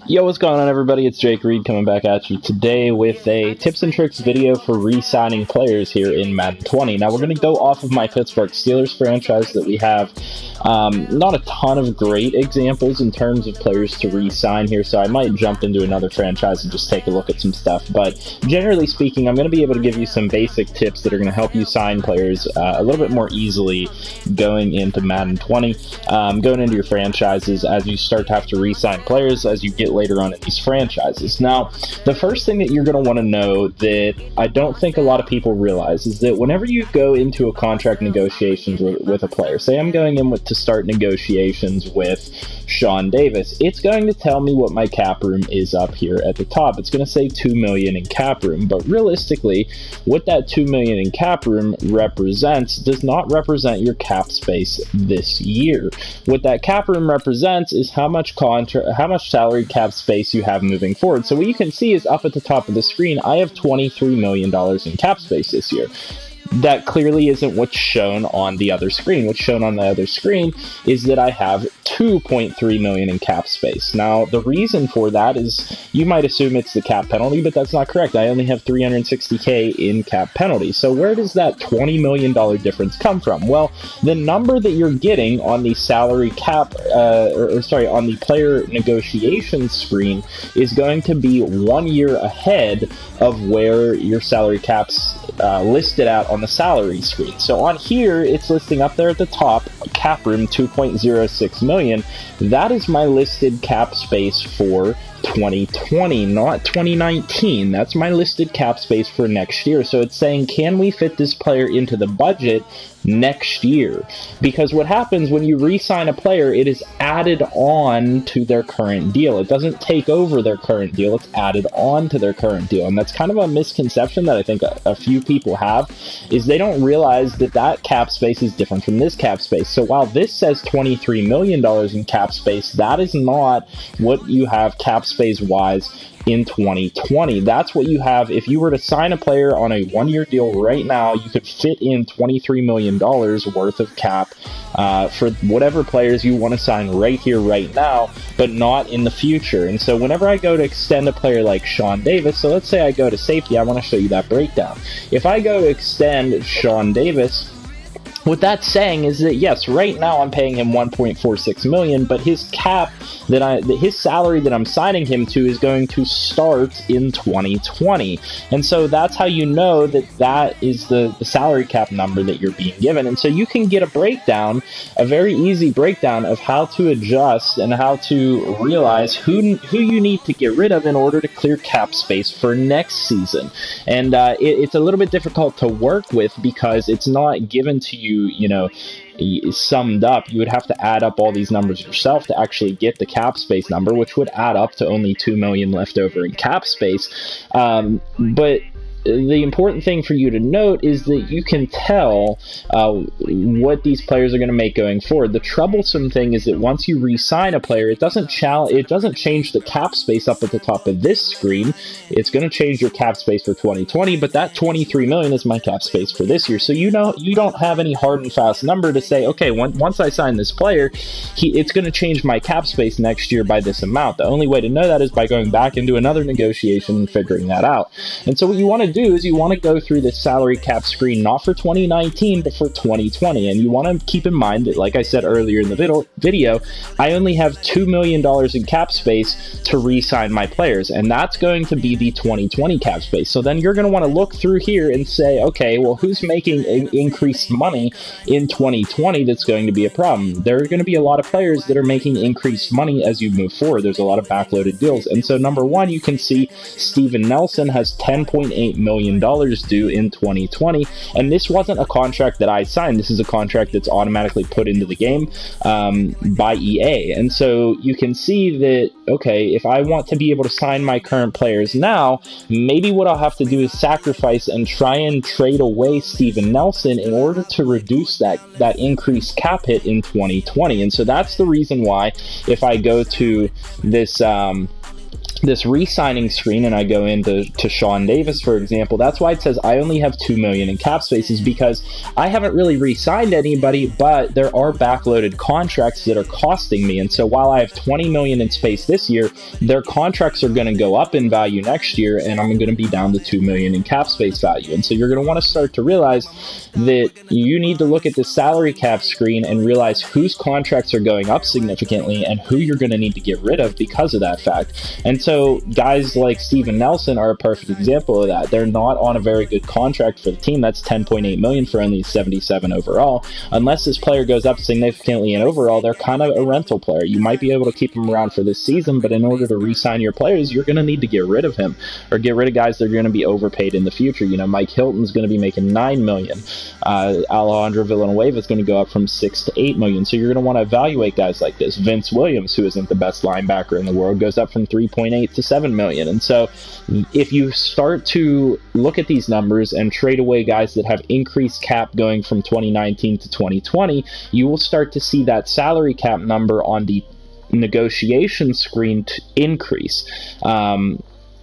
Yo, what's going on, everybody? It's Reid coming back at you today with a tips and tricks video for re-signing players here in Madden 20. Now, we're going to go off of my Pittsburgh Steelers franchise that we have not a ton of great examples in terms of players to re-sign here, so I might jump into another franchise and just take a look at some stuff. But generally speaking, I'm going to be able to give you some basic tips that are going to help you sign players a little bit more easily going into Madden 20, going into your franchises as you start to have to re-sign players as you get later on in these franchises. Now, the first thing that you're going to want to know that I don't think a lot of people realize is that whenever you go into a contract negotiations with a player, say I'm going in to start negotiations with Sean Davis, it's going to tell me what my cap room is up here at the top. It's going to say $2 million in cap room, but realistically, what that $2 million in cap room represents does not represent your cap space this year. What that cap room represents is how much salary cap space you have moving forward. So what you can see is up at the top of the screen, I have $23 million in cap space this year. That clearly isn't what's shown on the other screen. What's shown on the other screen is that I have $2.3 million in cap space. Now, the reason for that is you might assume it's the cap penalty, but that's not correct. I only have $360K in cap penalty. So where does that $20 million difference come from? Well, the number that you're getting on the salary cap, on the player negotiation screen is going to be 1 year ahead of where your salary cap's listed out on the salary screen. So on here, it's listing up there at the top, cap room 2.06 million. That is my listed cap space for 2020, not 2019. That's my listed cap space for next year. So it's saying, can we fit this player into the budget next year? Because what happens when you re-sign a player, it is added on to their current deal. It doesn't take over their current deal, it's added on to their current deal. And that's kind of a misconception that I think a few people have, is they don't realize that that cap space is different from this cap space. So while this says $23 million in cap space, that is not what you have cap space wise in 2020. That's what you have. If you were to sign a player on a 1-year deal right now, you could fit in $23 million worth of cap for whatever players you want to sign right here, right now, but not in the future. And so whenever I go to extend a player like Sean Davis, so let's say I go to safety, I want to show you that breakdown. If I go to extend Sean Davis, what that's saying is that, yes, right now I'm paying him $1.46 million, but his cap his salary that I'm signing him to is going to start in 2020. And so that's how you know that that is the salary cap number that you're being given. And so you can get a breakdown, a very easy breakdown of how to adjust and how to realize who you need to get rid of in order to clear cap space for next season. And it's a little bit difficult to work with because it's not given to you, summed up. You would have to add up all these numbers yourself to actually get the cap space number, which would add up to only $2 million left over in cap space. But the important thing for you to note is that you can tell what these players are going to make going forward. The troublesome thing is that once you re-sign a player, it doesn't change the cap space up at the top of this screen. It's going to change your cap space for 2020, but that $23 million is my cap space for this year. So you don't have any hard and fast number to say, okay, once I sign this player, it's going to change my cap space next year by this amount. The only way to know that is by going back into another negotiation and figuring that out. And so what you want to do is you want to go through this salary cap screen not for 2019 but for 2020, and you want to keep in mind that, like I said earlier in the video, I only have $2 million in cap space to re-sign my players, and that's going to be the 2020 cap space. So then you're going to want to look through here and say, okay, well, who's making increased money in 2020 that's going to be a problem? There are going to be a lot of players that are making increased money as you move forward. There's a lot of backloaded deals, and so number one, you can see Steven Nelson has $10.8 million due in 2020, and this wasn't a contract that I signed. This is a contract that's automatically put into the game by EA. And so you can see that, okay, if I want to be able to sign my current players now, maybe what I'll have to do is sacrifice and try and trade away Steven Nelson in order to reduce that increased cap hit in 2020. And so that's the reason why, if I go to this this re-signing screen and I go into Sean Davis, for example, that's why it says I only have $2 million in cap space, is because I haven't really re-signed anybody, but there are backloaded contracts that are costing me. And so while I have $20 million in space this year, their contracts are going to go up in value next year, and I'm going to be down to $2 million in cap space value. And so you're going to want to start to realize that you need to look at the salary cap screen and realize whose contracts are going up significantly and who you're going to need to get rid of because of that fact. And so guys like Steven Nelson are a perfect example of that. They're not on a very good contract for the team. That's $10.8 million for only 77 overall. Unless this player goes up significantly in overall, they're kind of a rental player. You might be able to keep him around for this season, but in order to re-sign your players, you're going to need to get rid of him, or get rid of guys that are going to be overpaid in the future. You know, Mike Hilton's going to be making $9 million. Alejandro Villanueva is going to go up from $6 to $8 million. So you're going to want to evaluate guys like this. Vince Williams, who isn't the best linebacker in the world, goes up from $3.8 to $7 million. And so if you start to look at these numbers and trade away guys that have increased cap going from 2019 to 2020, you will start to see that salary cap number on the negotiation screen to increase.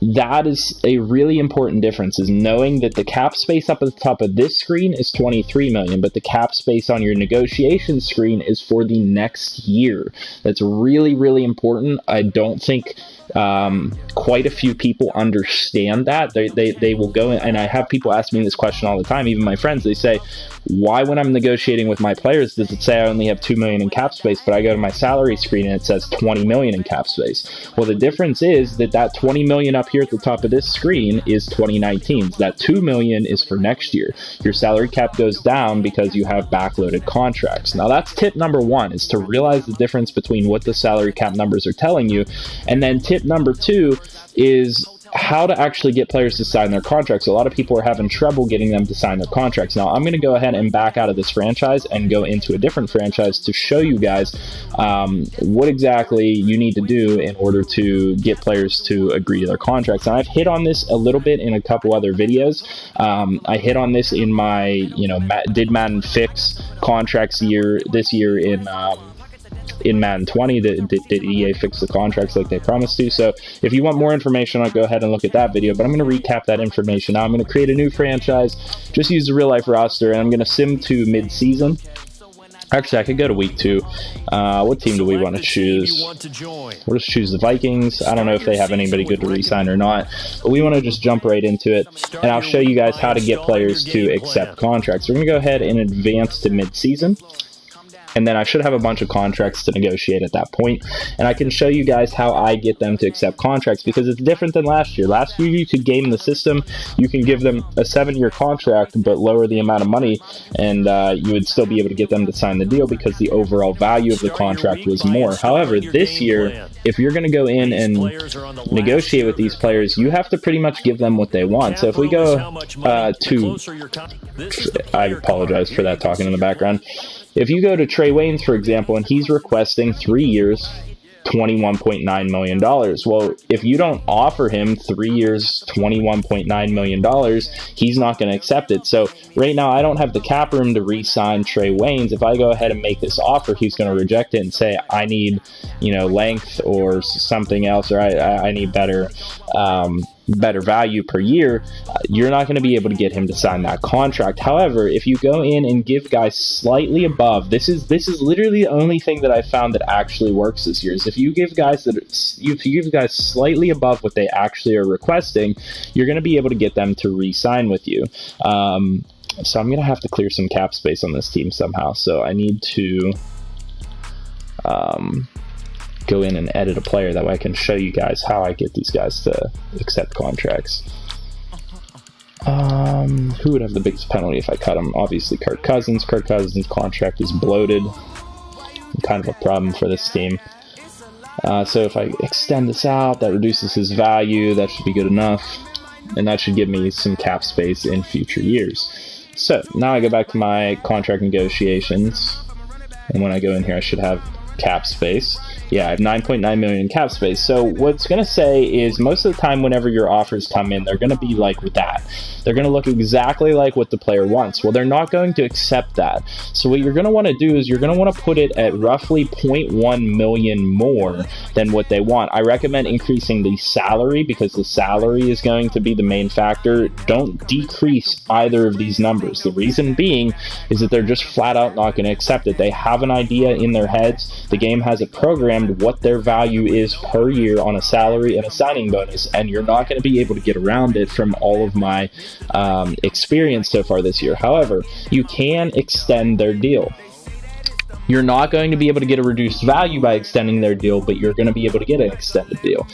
That is a really important difference, is knowing that the cap space up at the top of this screen is $23 million, but the cap space on your negotiation screen is for the next year. That's really, really important. I don't think quite a few people understand that. They will go in, and I have people ask me this question all the time, even my friends. They say, why, when I'm negotiating with my players, does it say I only have $2 million in cap space, but I go to my salary screen and it says $20 million in cap space? Well, the difference is that $20 million up here at the top of this screen is 2019's. That $2 million is for next year. Your salary cap goes down because you have backloaded contracts. Now, that's tip number one, is to realize the difference between what the salary cap numbers are telling you. And then tip number two is how to actually get players to sign their contracts. A lot of people are having trouble getting them to sign their contracts. Now, I'm going to go ahead and back out of this franchise and go into a different franchise to show you guys what exactly you need to do in order to get players to agree to their contracts. And I've hit on this a little bit in a couple other videos. I hit on this in my, did Madden fix contracts this year in Madden 20, did EA fix the contracts like they promised to? So if you want more information, I'll go ahead and look at that video, but I'm going to recap that information. Now I'm going to create a new franchise, just use the real life roster, and I'm going to sim to mid-season. Actually, I could go to week 2. What team do we want to choose? We'll just choose the Vikings. I don't know if they have anybody good to re-sign or not, but we want to just jump right into it, and I'll show you guys how to get players to accept contracts. We're going to go ahead and advance to mid-season. And then I should have a bunch of contracts to negotiate at that point. And I can show you guys how I get them to accept contracts, because it's different than last year. Last year, you could game the system. You can give them a 7-year contract, but lower the amount of money, and you would still be able to get them to sign the deal because the overall value of the contract was more. However, this year, if you're going to go in and negotiate with these players, you have to pretty much give them what they want. So if we go to... I apologize for that talking in the background. If you go to Trey Waynes, for example, and he's requesting 3 years, $21.9 million. Well, if you don't offer him 3 years, $21.9 million, he's not going to accept it. So right now, I don't have the cap room to re-sign Trey Waynes. If I go ahead and make this offer, he's going to reject it and say, I need, length or something else, or I need better value per year. You're not going to be able to get him to sign that contract. However, if you go in and give guys slightly above, this is literally the only thing that I found that actually works this year, is if you give guys slightly above what they actually are requesting, you're going to be able to get them to re-sign with you. So I'm going to have to clear some cap space on this team somehow. So I need to go in and edit a player, that way I can show you guys how I get these guys to accept contracts. Who would have the biggest penalty if I cut him? Obviously Kirk Cousins. Kirk Cousins' contract is bloated. Kind of a problem for this team. So if I extend this out, that reduces his value. That should be good enough, and that should give me some cap space in future years. So now I go back to my contract negotiations, and when I go in here, I should have cap space. Yeah, I have 9.9 million in cap space. So what's going to say is most of the time whenever your offers come in, they're going to be like that. They're going to look exactly like what the player wants. Well, they're not going to accept that. So what you're going to want to do is you're going to want to put it at roughly 0.1 million more than what they want. I recommend increasing the salary because the salary is going to be the main factor. Don't decrease either of these numbers. The reason being is that they're just flat out not going to accept it. They have an idea in their heads. The game has it programmed what their value is per year on a salary and a signing bonus, and you're not going to be able to get around it from all of my experience so far this year. However, you can extend their deal. You're not going to be able to get a reduced value by extending their deal, but you're going to be able to get an extended deal.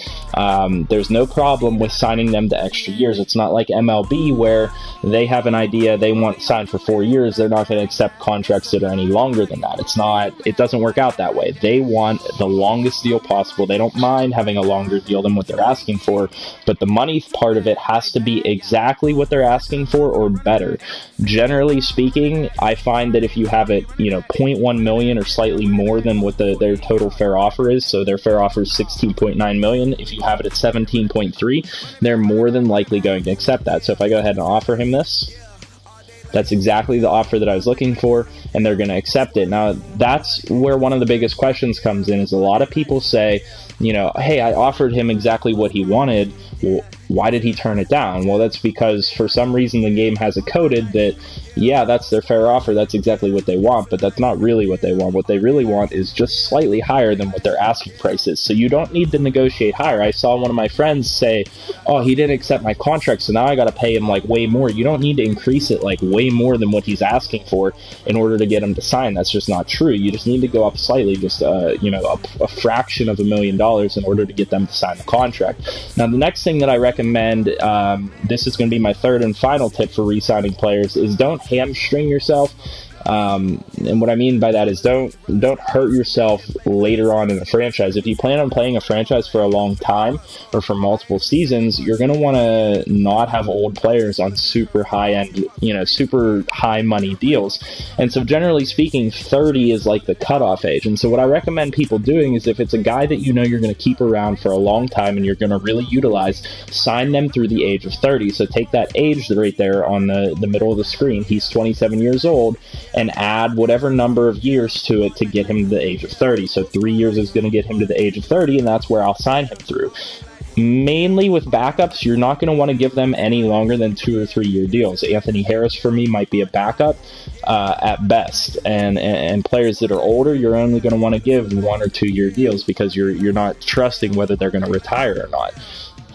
There's no problem with signing them to extra years. It's not like MLB where they have an idea they want signed for 4 years. They're not going to accept contracts that are any longer than that. It doesn't work out that way. They want the longest deal possible. They don't mind having a longer deal than what they're asking for, but the money part of it has to be exactly what they're asking for or better. Generally speaking, I find that if you have it, 0.1 million or slightly more than what their total fair offer is, so their fair offer is 16.9 million. If you have it at 17.3, they're more than likely going to accept that. So if I go ahead and offer him this, that's exactly the offer that I was looking for, and they're going to accept it. Now, that's where one of the biggest questions comes in, is a lot of people say, hey, I offered him exactly what he wanted. Well, why did he turn it down? Well, that's because for some reason the game has it coded that, yeah, that's their fair offer, that's exactly what they want, but that's not really what they want. What they really want is just slightly higher than what their asking price is. So you don't need to negotiate higher. I saw one of my friends say, oh, he didn't accept my contract, so now I got to pay him like way more. You don't need to increase it like way more than what he's asking for in order to get him to sign. That's just not true. You just need to go up slightly, just a fraction of $1 million in order to get them to sign the contract. Now, the next thing that I recommend, this is going to be my third and final tip for re-signing players, is don't hamstring yourself. And what I mean by that is don't hurt yourself later on in the franchise. If you plan on playing a franchise for a long time or for multiple seasons, you're going to want to not have old players on super high end, super high money deals. And so generally speaking, 30 is like the cutoff age. And so what I recommend people doing is if it's a guy that you're going to keep around for a long time and you're going to really utilize, sign them through the age of 30. So take that age right there on the middle of the screen. He's 27 years old. And add whatever number of years to it to get him to the age of 30. So 3 years is going to get him to the age of 30, and that's where I'll sign him through. Mainly with backups, you're not going to want to give them any longer than 2 or 3 year deals. Anthony Harris, for me, might be a backup at best. And players that are older, you're only going to want to give 1 or 2 year deals because you're not trusting whether they're going to retire or not.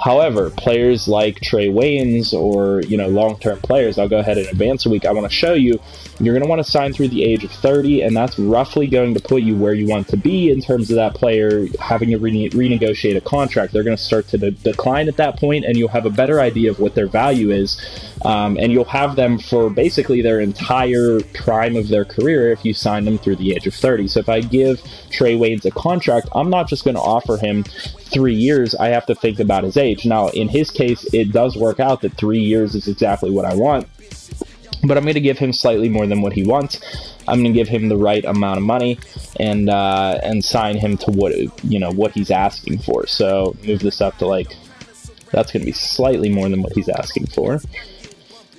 However, players like Trey Waynes or, long-term players, I'll go ahead and advance a week. I want to show you, you're going to want to sign through the age of 30, and that's roughly going to put you where you want to be in terms of that player having to renegotiate a contract. They're going to start to decline at that point, and you'll have a better idea of what their value is, and you'll have them for basically their entire prime of their career if you sign them through the age of 30. So if I give Trey Waynes a contract, I'm not just going to offer him 3 years. I have to think about his age. Now, in his case, it does work out that 3 years is exactly what I want, but I'm going to give him slightly more than what he wants. I'm going to give him the right amount of money and sign him to what he's asking for. So move this up to that's going to be slightly more than what he's asking for.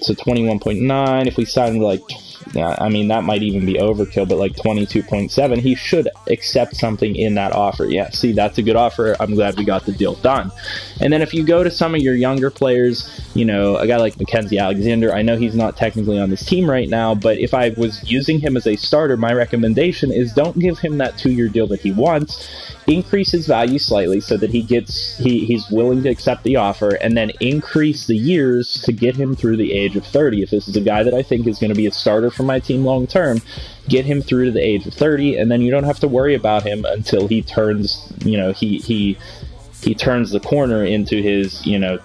So 21.9. If we sign that might even be overkill, but 22.7, he should accept something in that offer. Yeah, see, that's a good offer. I'm glad we got the deal done. And then if you go to some of your younger players, a guy like Mackenzie Alexander, I know he's not technically on this team right now, but if I was using him as a starter, my recommendation is don't give him that 2 year deal that he wants. Increase his value slightly so that he's willing to accept the offer, and then increase the years to get him through the age of 30. If this is a guy that I think is going to be a starter for my team long term, get him through to the age of 30, and then you don't have to worry about him until he turns, he turns the corner into his,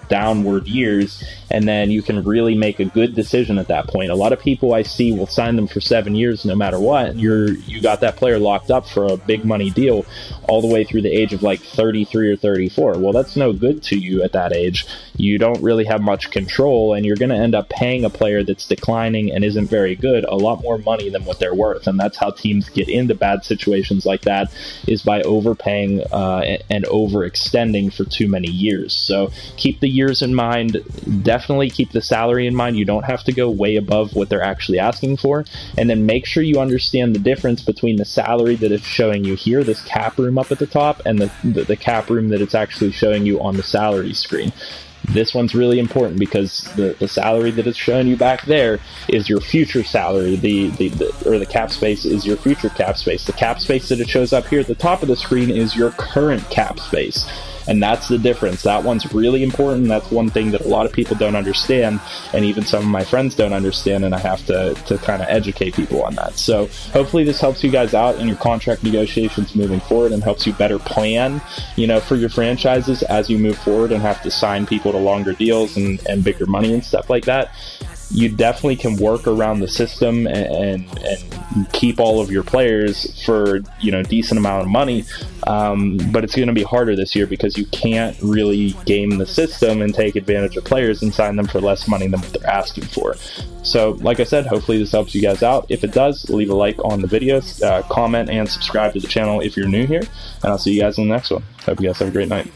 downward years, and then you can really make a good decision at that point. A lot of people I see will sign them for 7 years no matter what. You got that player locked up for a big money deal all the way through the age of 33 or 34. Well, that's no good to you at that age. you don't really have much control, and you're going to end up paying a player that's declining and isn't very good a lot more money than what they're worth. And that's how teams get into bad situations like that, is by overpaying and overextending for too many years. So keep the years in mind. Definitely keep the salary in mind. You don't have to go way above what they're actually asking for. And then make sure you understand the difference between the salary that it's showing you here, this cap room up at the top, and the cap room that it's actually showing you on the salary screen. This one's really important because the salary that it's showing you back there is your future salary. The cap space is your future cap space. The cap space that it shows up here at the top of the screen is your current cap space. And that's the difference. That one's really important. That's one thing that a lot of people don't understand, and even some of my friends don't understand, and I have to kind of educate people on that. So hopefully this helps you guys out in your contract negotiations moving forward, and helps you better plan, for your franchises as you move forward and have to sign people to longer deals and bigger money and stuff like that. You definitely can work around the system and keep all of your players for decent amount of money, but it's going to be harder this year because you can't really game the system and take advantage of players and sign them for less money than what they're asking for. So like I said, hopefully this helps you guys out. If it does, leave a like on the videos, comment and subscribe to the channel if you're new here, and I'll see you guys in the next one. Hope you guys have a great night.